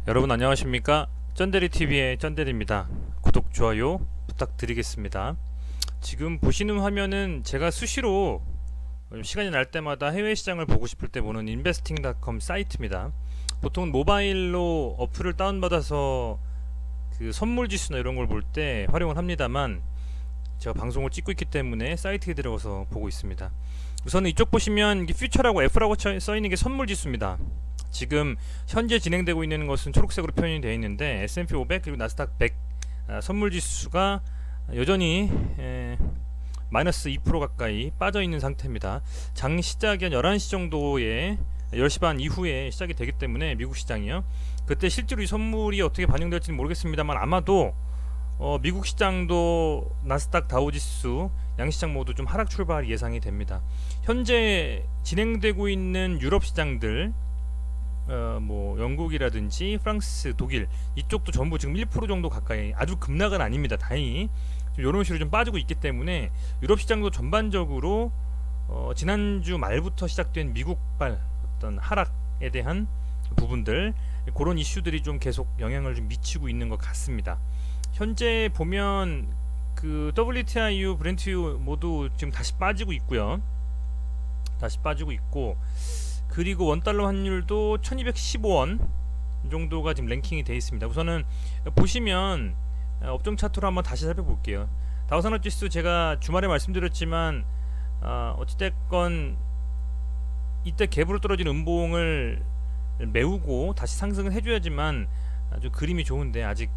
여러분 안녕하십니까? 쩐데리TV의 쩐데리입니다. 구독, 좋아요 부탁드리겠습니다. 지금 보시는 화면은 제가 수시로 시간이 날 때마다 해외 시장을 보고 싶을 때 보는 investing.com 사이트입니다. 보통 모바일로 어플을 다운받아서 그 선물 지수나 이런 걸 볼 때 활용을 합니다만, 제가 방송을 찍고 있기 때문에 사이트에 들어가서 보고 있습니다. 우선 이쪽 보시면 퓨처라고 F라고 써있는 게 선물 지수입니다. 지금 현재 진행되고 있는 것은 초록색으로 표현이 되어 있는데 S&P 500 그리고 나스닥 100 선물 지수가 여전히 마이너스 2% 가까이 빠져 있는 상태입니다. 장 시작이 한 11시 정도에 10시 반 이후에 시작이 되기 때문에 미국 시장이요. 그때 실제로 이 선물이 어떻게 반영될지는 모르겠습니다만 아마도 미국 시장도 나스닥 다우지수 양시장 모두 좀 하락 출발 예상이 됩니다. 현재 진행되고 있는 유럽 시장들 뭐 영국이라든지 프랑스, 독일 이쪽도 전부 지금 1% 정도 가까이, 아주 급락은 아닙니다. 다행히 이런 식으로 좀 빠지고 있기 때문에 유럽 시장도 전반적으로 지난주 말부터 시작된 미국발 어떤 하락에 대한 부분들, 그런 이슈들이 좀 계속 영향을 좀 미치고 있는 것 같습니다. 현재 보면 그 WTIU, 브렌트유 모두 지금 다시 빠지고 있고요. 다시 빠지고 있고, 그리고 원달러 환율도 1215원 정도가 지금 랭킹이 되어 있습니다. 우선은 보시면 업종 차트로 한번 다시 살펴볼게요. 다우산업지수 제가 주말에 말씀드렸지만 어찌됐건 이때 갭으로 떨어진 음봉을 메우고 다시 상승을 해줘야지만 아주 그림이 좋은데 아직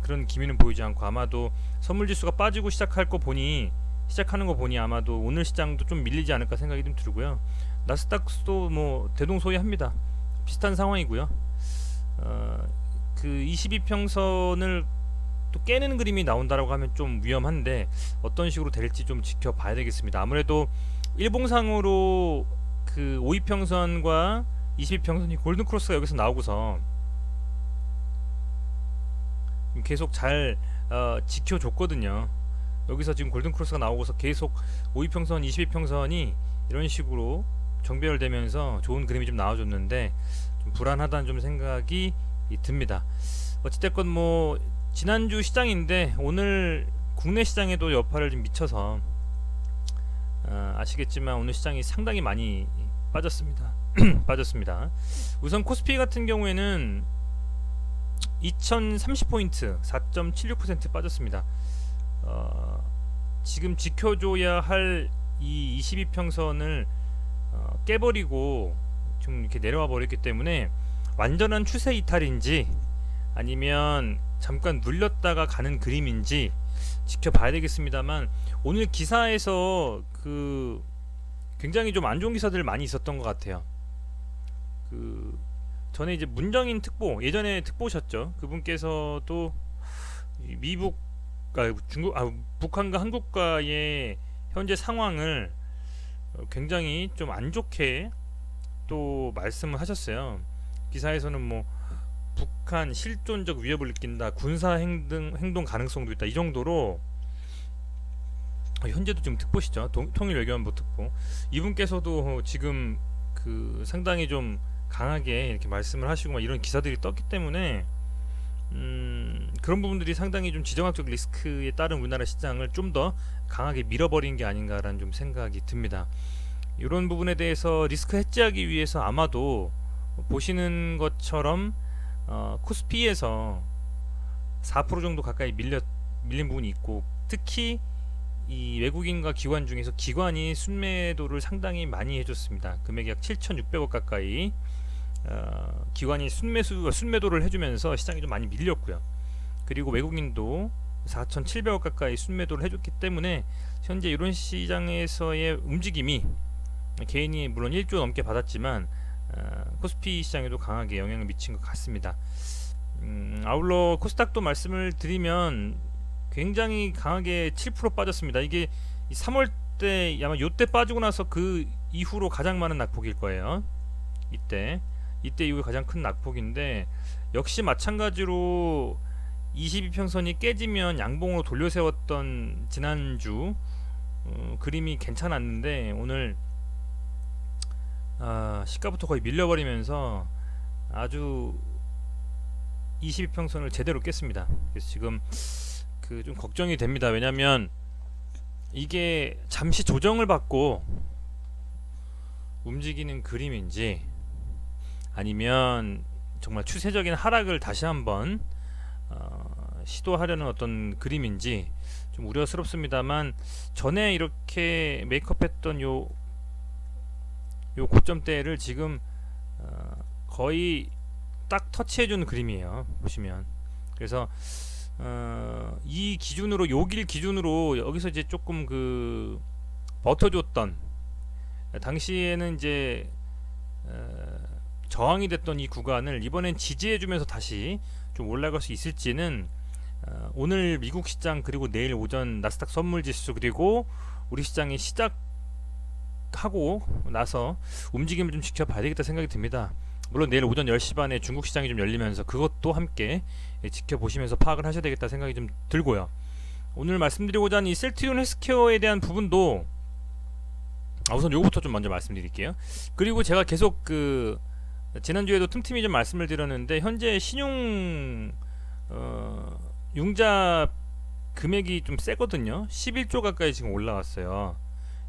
그런 기미는 보이지 않고, 아마도 선물지수가 빠지고 시작하는 거 보니 아마도 오늘 시장도 좀 밀리지 않을까 생각이 좀 들고요. 나스닥도 뭐 대동소이합니다. 비슷한 상황이고요. 그 22평선을 또 깨는 그림이 나온다라고 하면 좀 위험한데 어떤 식으로 될지 좀 지켜봐야 되겠습니다. 아무래도 일봉상으로 그 52평선과 22평선이 골든크로스가 여기서 나오고서 계속 잘 지켜줬거든요. 여기서 지금 골든크로스가 나오고서 계속 52평선, 22평선이 이런 식으로 정배열되면서 좋은 그림이 좀 나와줬는데 좀 불안하다는 좀 생각이 듭니다. 어찌됐건 뭐 지난주 시장인데 오늘 국내 시장에도 여파를 좀 미쳐서 아시겠지만 오늘 시장이 상당히 많이 빠졌습니다. 빠졌습니다. 우선 코스피 같은 경우에는 2030포인트 4.76% 빠졌습니다. 지금 지켜줘야 할 이 22평선을 깨버리고 좀 이렇게 내려와 버렸기 때문에 완전한 추세 이탈인지 아니면 잠깐 눌렸다가 가는 그림인지 지켜봐야 되겠습니다만, 오늘 기사에서 그 굉장히 좀 안 좋은 기사들 많이 있었던 것 같아요. 그 전에 이제 문정인 특보, 예전에 특보셨죠. 그분께서도 미국, 중국, 북한과 한국과의 현재 상황을 굉장히 좀 안 좋게 또 말씀을 하셨어요. 기사에서는 뭐 북한 실존적 위협을 느낀다, 군사 행동 가능성도 있다, 이 정도로 현재도 지금 특보시죠. 통일외교안보 특보. 이분께서도 지금 그 상당히 좀 강하게 이렇게 말씀을 하시고 막 이런 기사들이 떴기 때문에 그런 부분들이 상당히 좀 지정학적 리스크에 따른 우리나라 시장을 좀 더 강하게 밀어버린 게 아닌가라는 좀 생각이 듭니다. 이런 부분에 대해서 리스크 해지하기 위해서 아마도 보시는 것처럼 코스피에서 4% 정도 가까이 밀린 부분이 있고, 특히 이 외국인과 기관 중에서 기관이 순매도를 상당히 많이 해줬습니다. 금액이 약 7,600억 가까이 기관이 순매도를 해주면서 시장이 좀 많이 밀렸고요. 그리고 외국인도 4,700억 가까이 순매도를 해줬기 때문에 현재 이런 시장에서의 움직임이 개인이 물론 1조 넘게 받았지만 코스피 시장에도 강하게 영향을 미친 것 같습니다. 아울러 코스닥도 말씀을 드리면 굉장히 강하게 7% 빠졌습니다. 이게 3월 때 아마 요때 빠지고 나서 그 이후로 가장 많은 낙폭일 거예요. 이때 이후에 가장 큰 낙폭인데, 역시 마찬가지로 22평선이 깨지면 양봉으로 돌려세웠던 지난주 그림이 괜찮았는데 오늘 시가부터 거의 밀려버리면서 아주 22평선을 제대로 깼습니다. 그래서 지금 그 좀 걱정이 됩니다. 왜냐면 이게 잠시 조정을 받고 움직이는 그림인지 아니면 정말 추세적인 하락을 다시 한번 시도하려는 어떤 그림인지 좀 우려스럽습니다만, 전에 이렇게 메이크업했던 요 고점대를 지금 거의 딱 터치해주는 그림이에요, 보시면. 그래서 이 기준으로, 요 길 기준으로 여기서 이제 조금 그 버텨줬던, 당시에는 이제 저항이 됐던 이 구간을 이번엔 지지해주면서 다시 좀 올라갈 수 있을지는 오늘 미국 시장, 그리고 내일 오전 나스닥 선물지수, 그리고 우리 시장이 시작하고 나서 움직임을 좀 지켜봐야 되겠다 생각이 듭니다. 물론 내일 오전 10시 반에 중국 시장이 좀 열리면서 그것도 함께 지켜보시면서 파악을 하셔야 되겠다 생각이 좀 들고요. 오늘 말씀드리고자 하는 이 셀트리온 헬스케어에 대한 부분도 우선 요거부터 좀 먼저 말씀드릴게요. 그리고 제가 계속 그 지난주에도 틈틈이 좀 말씀을 드렸는데, 현재 신용 융자 금액이 좀 세거든요. 11조 가까이 지금 올라왔어요.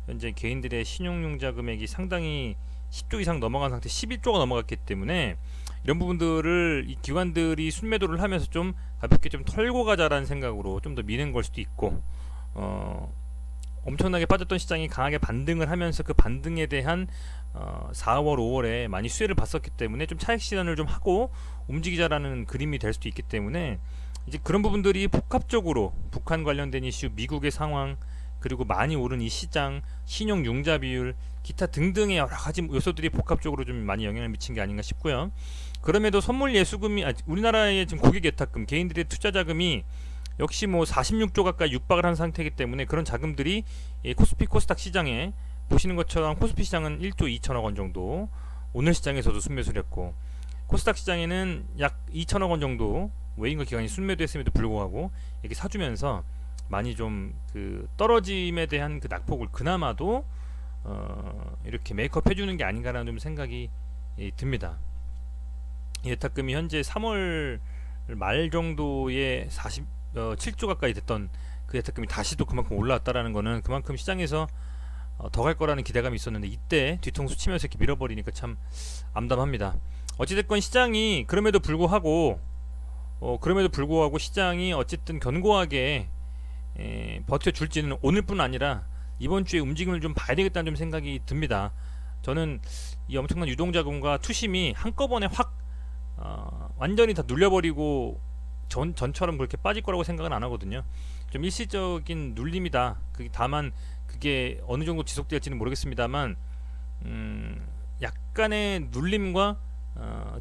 현재 개인들의 신용융자 금액이 상당히 10조 이상 넘어간 상태, 11조가 넘어갔기 때문에 이런 부분들을 이 기관들이 순매도를 하면서 좀 가볍게 좀 털고 가자라는 생각으로 좀 더 미는 걸 수도 있고, 엄청나게 빠졌던 시장이 강하게 반등을 하면서 그 반등에 대한 4월, 5월에 많이 수혜를 봤었기 때문에 좀 차익 실현을 좀 하고 움직이자라는 그림이 될 수도 있기 때문에, 이제 그런 부분들이 복합적으로 북한 관련된 이슈, 미국의 상황, 그리고 많이 오른 이 시장, 신용 융자 비율, 기타 등등의 여러 가지 요소들이 복합적으로 좀 많이 영향을 미친 게 아닌가 싶고요. 그럼에도 선물 예수금이, 우리나라의 지금 고객 예탁금, 개인들의 투자 자금이 역시 뭐 46조 가까이 육박을 한 상태이기 때문에, 그런 자금들이 코스피 코스닥 시장에 보시는 것처럼 코스피 시장은 1조 2천억 원 정도 오늘 시장에서도 순매수를 했고, 코스닥 시장에는 약 2천억 원 정도 외인과 기관이 순매도했음에도 불구하고 이렇게 사주면서 많이 좀 그 떨어짐에 대한 그 낙폭을 그나마도 이렇게 메이크업 해주는 게 아닌가라는 좀 생각이 듭니다. 예탁금이 현재 3월 말 정도에 47조 가까이 됐던 그 예탁금이 다시 또 그만큼 올라왔다라는 거는 그만큼 시장에서 더 갈 거라는 기대감이 있었는데, 이때 뒤통수 치면서 이렇게 밀어버리니까 참 암담합니다. 어찌됐건 시장이 그럼에도 불구하고 시장이 어쨌든 견고하게 버텨줄지는 오늘뿐 아니라 이번 주에 움직임을 좀 봐야 되겠다는 좀 생각이 듭니다. 저는 이 엄청난 유동자금과 투심이 한꺼번에 확 완전히 다 눌려버리고 전처럼 그렇게 빠질 거라고 생각은 안 하거든요. 좀 일시적인 눌림이다. 다만 그게 어느 정도 지속될지는 모르겠습니다만, 약간의 눌림과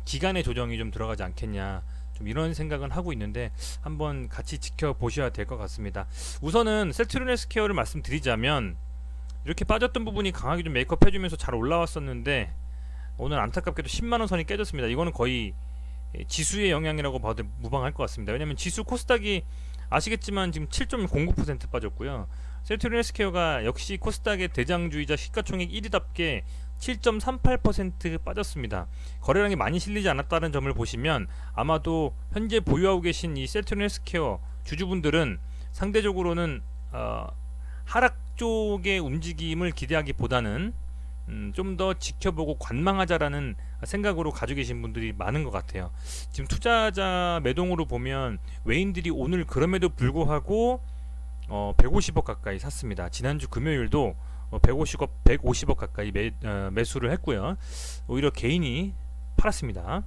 기간의 조정이 좀 들어가지 않겠냐, 좀 이런 생각은 하고 있는데 한번 같이 지켜보셔야 될 것 같습니다. 우선은 셀트리온 헬스케어를 말씀드리자면, 이렇게 빠졌던 부분이 강하게 좀 메이크업 해주면서 잘 올라왔었는데 오늘 안타깝게도 10만원 선이 깨졌습니다. 이거는 거의 지수의 영향이라고 봐도 무방할 것 같습니다. 왜냐면 지수 코스닥이 아시겠지만 지금 7.09% 빠졌고요. 셀트리온 헬스케어가 역시 코스닥의 대장주이자 시가총액 1위답게 7.38% 빠졌습니다. 거래량이 많이 실리지 않았다는 점을 보시면 아마도 현재 보유하고 계신 이 셀트리온 헬스케어 주주분들은 상대적으로는 하락 쪽의 움직임을 기대하기보다는 좀 더 지켜보고 관망하자라는 생각으로 가지고 계신 분들이 많은 것 같아요. 지금 투자자 매동으로 보면 외인들이 오늘 그럼에도 불구하고 150억 가까이 샀습니다. 지난주 금요일도 150억 가까이 매수를 했고요. 오히려 개인이 팔았습니다.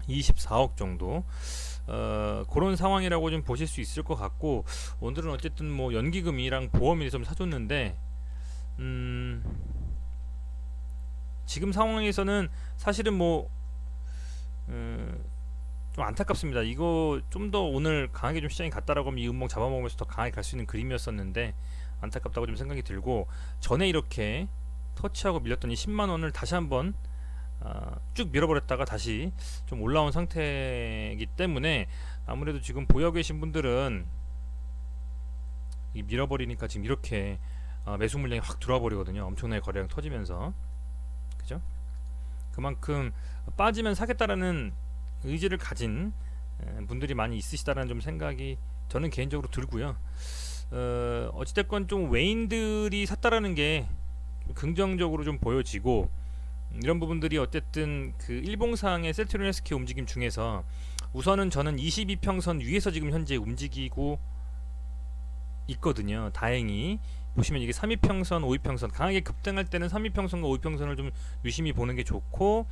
24억 정도. 그런 상황이라고 좀 보실 수 있을 것 같고, 오늘은 어쨌든 뭐 연기금이랑 보험이 좀 사줬는데, 지금 상황에서는 사실은 뭐 좀 안타깝습니다. 이거 좀 더 오늘 강하게 좀 시장이 갔다라고 하면 이 음봉 잡아먹으면서 더 강하게 갈 수 있는 그림이었었는데 안타깝다고 좀 생각이 들고, 전에 이렇게 터치하고 밀렸던 이 10만원을 다시 한번 쭉 밀어버렸다가 다시 좀 올라온 상태이기 때문에, 아무래도 지금 보유하고 계신 분들은 이 밀어버리니까 지금 이렇게 매수 물량이 확 들어와 버리거든요. 엄청나게 거래량 터지면서, 그죠? 그만큼 빠지면 사겠다라는 의지를 가진 분들이 많이 있으시다라는 좀 생각이 저는 개인적으로 들고요. 어찌됐건 좀 외인들이 샀다라는 게 긍정적으로 좀 보여지고, 이런 부분들이 어쨌든 그 일봉상의 셀트리온 헬스케어 움직임 중에서 우선은 저는 22평선 위에서 지금 현재 움직이고 있거든요. 다행히 보시면 이게 3위평선, 5위평선 강하게 급등할 때는 3위평선과 5위평선을 좀 유심히 보는 게 좋고,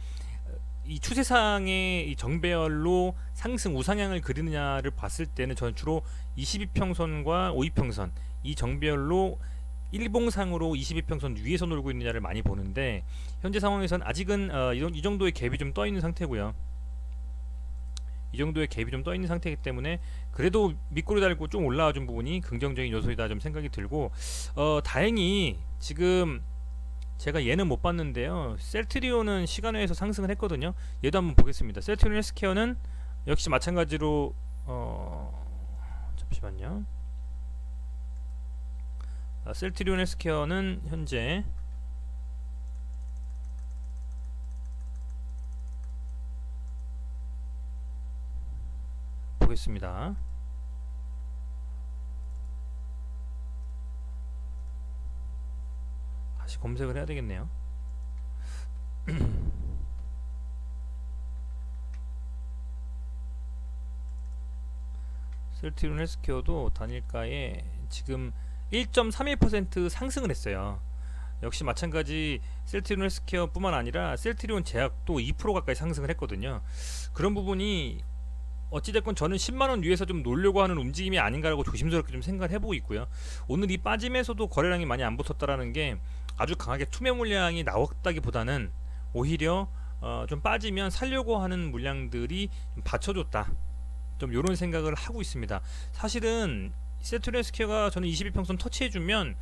이 추세상의 이 정배열로 상승 우상향을 그리느냐를 봤을 때는 저는 주로 22평선과 5위평선 이 정배열로 일봉상으로 22평선 위에서 놀고 있느냐를 많이 보는데, 현재 상황에서는 아직은 이 정도의 갭이 좀 떠 있는 상태고요. 이 정도의 갭이 좀 떠 있는 상태이기 때문에 그래도 밑꼬리 달고 좀 올라와 준 부분이 긍정적인 요소이다 좀 생각이 들고, 다행히 지금 제가 얘는 못 봤는데요. 셀트리온은 시간외에서 상승을 했거든요. 얘도 한번 보겠습니다. 셀트리온 헬스케어는 역시 마찬가지로 잠시만요. 셀트리온 헬스케어는 현재 보겠습니다. 다시 검색을 해야 되겠네요. 셀트리온 헬스케어도 단일가에 지금 1.31% 상승을 했어요. 역시 마찬가지 셀트리온 헬스케어 뿐만 아니라 셀트리온 제약도 2% 가까이 상승을 했거든요. 그런 부분이 어찌됐건 저는 10만원 위에서 좀 놀려고 하는 움직임이 아닌가라고 조심스럽게 좀 생각을 해보고 있고요. 오늘 이 빠짐에서도 거래량이 많이 안 붙었다라는 게 아주 강하게 투매 물량이 나왔다기보다는 오히려 좀 빠지면 살려고 하는 물량들이 좀 받쳐줬다, 좀 이런 생각을 하고 있습니다. 사실은 세트레스케어가 저는 22평선 터치해주면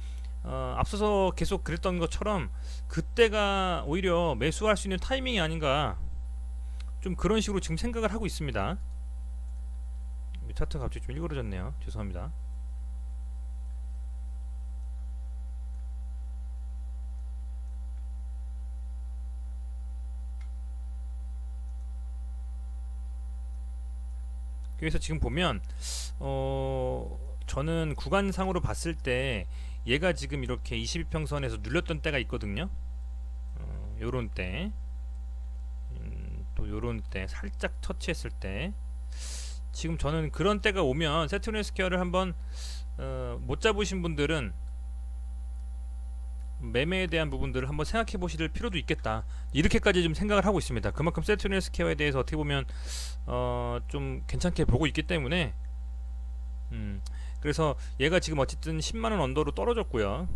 앞서서 계속 그랬던 것처럼 그때가 오히려 매수할 수 있는 타이밍이 아닌가, 좀 그런 식으로 지금 생각을 하고 있습니다. 차트가 갑자기 좀 일그러졌네요. 죄송합니다. 그래서 지금 보면 저는 구간상으로 봤을 때 얘가 지금 이렇게 22평선에서 눌렸던 때가 있거든요. 요런 때, 또 요런 때 살짝 터치했을 때, 지금 저는 그런 때가 오면 세트리온 헬스케어를 한번 못 잡으신 분들은 매매에 대한 부분들을 한번 생각해 보실 필요도 있겠다, 이렇게까지 좀 생각을 하고 있습니다. 그만큼 세트리온 헬스케어에 대해서 어떻게 보면 좀 괜찮게 보고 있기 때문에 그래서 얘가 지금 어쨌든 10만원 언더로 떨어졌고요.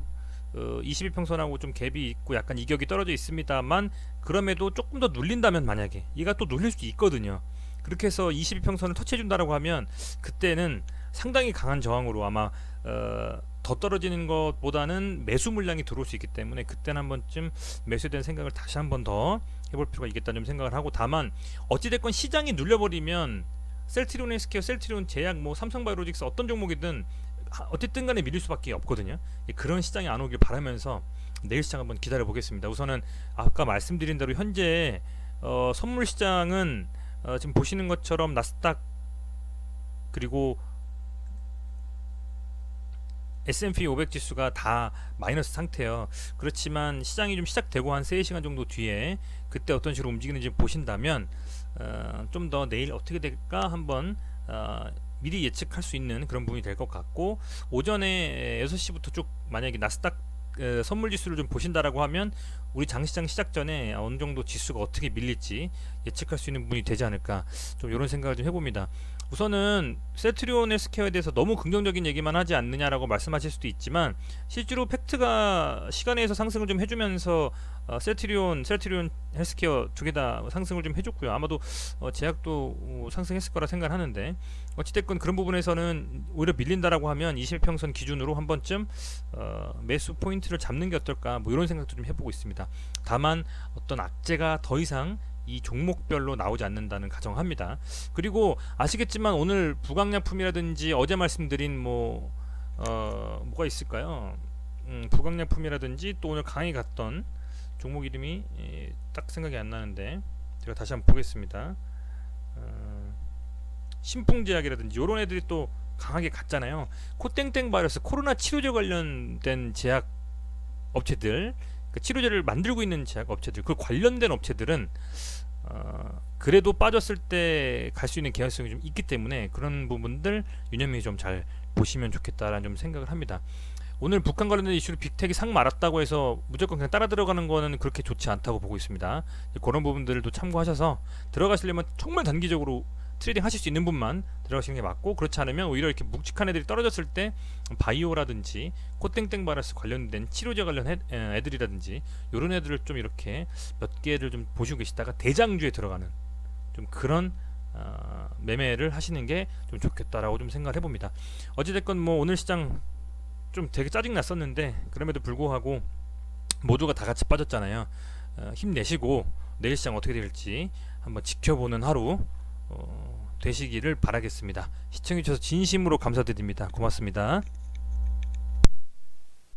22평선하고 좀 갭이 있고 약간 이격이 떨어져 있습니다만, 그럼에도 조금 더 눌린다면, 만약에 얘가 또 눌릴 수도 있거든요. 그렇게 해서 22평선을 터치해준다라고 하면 그때는 상당히 강한 저항으로 아마 더 떨어지는 것보다는 매수 물량이 들어올 수 있기 때문에 그때는 한 번쯤 매수에 대한 생각을 다시 한 번 더 해볼 필요가 있겠다는 좀 생각을 하고, 다만 어찌됐건 시장이 눌려버리면 셀트리온 헬스케어, 셀트리온 제약, 뭐 삼성바이오로직스 어떤 종목이든 어쨌든 간에 밀릴 수밖에 없거든요. 그런 시장이 안 오길 바라면서 내일 시장 한번 기다려 보겠습니다. 우선은 아까 말씀드린 대로 현재 선물 시장은 지금 보시는 것처럼 나스닥 그리고 S&P 500 지수가 다 마이너스 상태예요. 그렇지만 시장이 좀 시작되고 한 3시간 정도 뒤에 그때 어떤 식으로 움직이는지 보신다면 좀 더 내일 어떻게 될까 한번 미리 예측할 수 있는 그런 부분이 될 것 같고, 오전에 6시부터 쭉 만약에 나스닥 선물 지수를 좀 보신다라고 하면 우리 장시장 시작 전에 어느 정도 지수가 어떻게 밀릴지 예측할 수 있는 부분이 되지 않을까, 좀 이런 생각을 좀 해봅니다. 우선은 셀트리온 헬스케어에 대해서 너무 긍정적인 얘기만 하지 않느냐라고 말씀하실 수도 있지만, 실제로 팩트가 시간에서 상승을 좀 해주면서 셀트리온 헬스케어 두 개 다 상승을 좀 해줬고요. 아마도 제약도 상승했을 거라 생각을 하는데, 어찌됐건 그런 부분에서는 오히려 밀린다라고 하면 21평선 기준으로 한 번쯤 매수 포인트를 잡는 게 어떨까, 뭐 이런 생각도 좀 해보고 있습니다. 다만 어떤 악재가 더 이상 이 종목별로 나오지 않는다는 가정합니다. 그리고 아시겠지만 오늘 부강약품이라든지 어제 말씀드린 뭐가 있을까요? 부강약품이라든지 또 오늘 강의 갔던 종목 이름이 딱 생각이 안 나는데 제가 다시 한번 보겠습니다. 신풍제약이라든지 이런 애들이 또 강하게 갔잖아요. 코땡땡 바이러스 코로나 치료제 관련된 제약 업체들, 그 치료제를 만들고 있는 제약 업체들, 그 관련된 업체들은 그래도 빠졌을 때 갈 수 있는 개연성이 좀 있기 때문에 그런 부분들 유념이 좀 잘 보시면 좋겠다라는 좀 생각을 합니다. 오늘 북한 관련된 이슈로 빅텍이 상 말았다고 해서 무조건 그냥 따라 들어가는 거는 그렇게 좋지 않다고 보고 있습니다. 그런 부분들도 참고하셔서 들어가시려면 정말 단기적으로 트레이딩 하실 수 있는 분만 들어가시는 게 맞고, 그렇지 않으면 오히려 이렇게 묵직한 애들이 떨어졌을 때 바이오라든지 코땡땡 바이러스 관련된 치료제 관련 애들이라든지 이런 애들을 좀 이렇게 몇 개를 좀 보시고 계시다가 대장주에 들어가는 좀 그런 매매를 하시는 게 좀 좋겠다라고 좀 생각을 해봅니다. 어찌됐건 뭐 오늘 시장 좀 되게 짜증 났었는데 그럼에도 불구하고 모두가 다 같이 빠졌잖아요. 힘내시고 내일 시장 어떻게 될지 한번 지켜보는 하루 되시기를 바라겠습니다. 시청해주셔서 진심으로 감사드립니다. 고맙습니다.